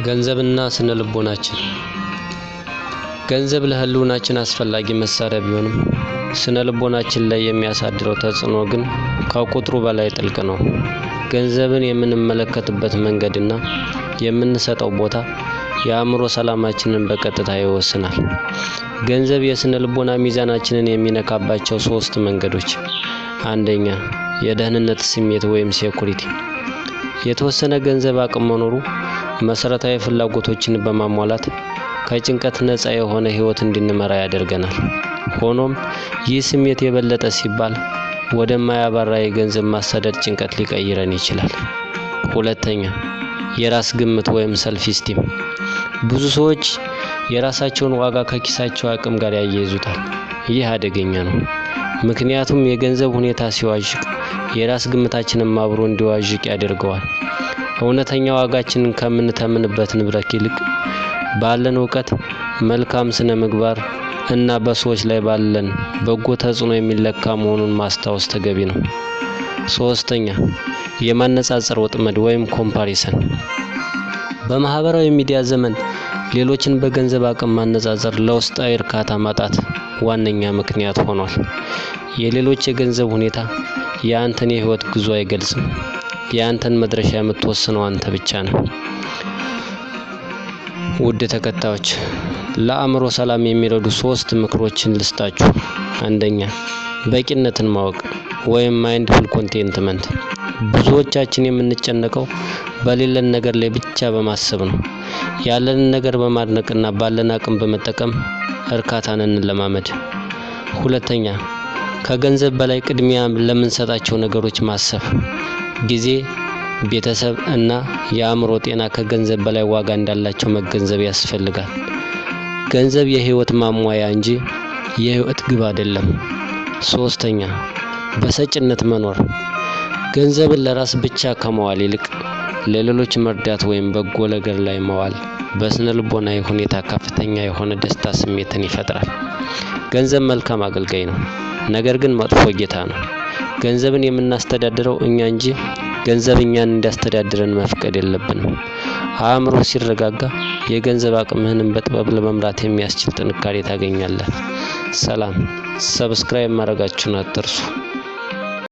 ገንዘብና ስነ ልቦናችን። ገንዘብ ለህልውናችን አስፈላጊ መሳሪያ ቢሆንም ስነ ልቦናችን ላይ የሚያሳድረው ተጽዕኖ ግን ከቁጥሩ በላይ ጥልቅ ነው። ገንዘብን የምንመለከትበት መንገድና የምንሰጠው ቦታ የአእምሮ ሰላማችንን በቀጥታ ይወስናል። ገንዘብ የስነ ልቦና ሚዛናችንን የሚነካባቸው 3 መንገዶች። አንደኛ፣ የደህንነት ስሜት ወይም ሴኩሪቲ። የተወሰነ ገንዘብ አቅም መኖሩ መሰረታዊ ፍላጎቶችን በማሟላት ከጭንቀት ነፃ የሆነ ህይወት እንድንመራ ያደርገናል። ሆኖም ይህ ስሜት የበለጠ ሲባል ወደማያባራ የገንዘብ ማሳደድ ጭንቀት ሊቀይረን ይችላል። ሁለተኛ፣ የራስ ግምት ወይም ሰልፍ ስቲም። ብዙ ሰዎች የራሳቸውን ዋጋ ከኪሳቸው አቅም ጋር ያያይዙታል። ይህ አደገኛ ነው። ምክንያቱም የገንዘብ ሁኔታ ሲዋዥቅ የራስ ግምታችንን አብሮ እንዲዋዥቅ ያደርገዋል። እውነተኛ ዋጋችንን ከምንተምንበት ንብረት ይልቅ ባለን እውቀት፣ መልካም ስነ ምግባር እና በሰዎች ላይ ባለን በጎ ተጽዕኖ የሚለካ መሆኑን ማስታወስ ተገቢ ነው። ሶስተኛ፣ የማነጻጸር ወጥመድ ወይም ኮምፓሪሰን። በማህበራዊ ሚዲያ ዘመን ሌሎችን በገንዘብ አቅም ማነጻጸር ለውስጣዊ እርካታ ማጣት ዋነኛ ምክንያት ሆኗል። የሌሎች የገንዘብ ሁኔታ የአንተን የህይወት ጉዞ አይገልጽም። የአንተን መድረሻ የምትወስነው አንተ ብቻ ነህ። ውድ ተከታዮች፣ ለአእምሮ ሰላም የሚረዱ 3 ምክሮችን ልስጣችሁ። አንደኛ፣ በቂነትን ማወቅ ወይም ማይንድፉል ኮንቴንትመንት። ብዙዎቻችን የምንጨነቀው በሌለን ነገር ላይ ብቻ በማሰብ ነው። ያለንን ነገር በማድነቅና ባለን አቅም በመጠቀም እርካታን እንለማመድ። ሁለተኛ፣ ከገንዘብ በላይ ቅድሚያ ለምንሰጣቸው ነገሮች ማሰብ። ጊዜ፣ ቤተሰብ እና የአእምሮ ጤና ከገንዘብ በላይ ዋጋ እንዳላቸው መገንዘብ ያስፈልጋል። ገንዘብ የህይወት ማሟያ እንጂ የህይወት ግብ አይደለም። ሶስተኛ፣ በሰጭነት መኖር። ገንዘብን ለራስ ብቻ ከመዋል ይልቅ ለሌሎች መርዳት ወይም በጎ ነገር ላይ መዋል በስነ ልቦናዊ ሁኔታ ከፍተኛ የሆነ ደስታ ስሜትን ይፈጥራል። ገንዘብ መልካም አገልጋይ ነው፣ ነገር ግን መጥፎ ጌታ ነው። ገንዘብን የምናስተዳድረው እኛ እንጂ ገንዘብ እኛን እንዲያስተዳድረን መፍቀድ የለብንም። አእምሮ ሲረጋጋ የገንዘብ አቅምህን በጥበብ ለመምራት የሚያስችል ጥንካሬ ታገኛለህ። ሰላም። ሰብስክራይብ ማድረጋችሁን አትርሱ።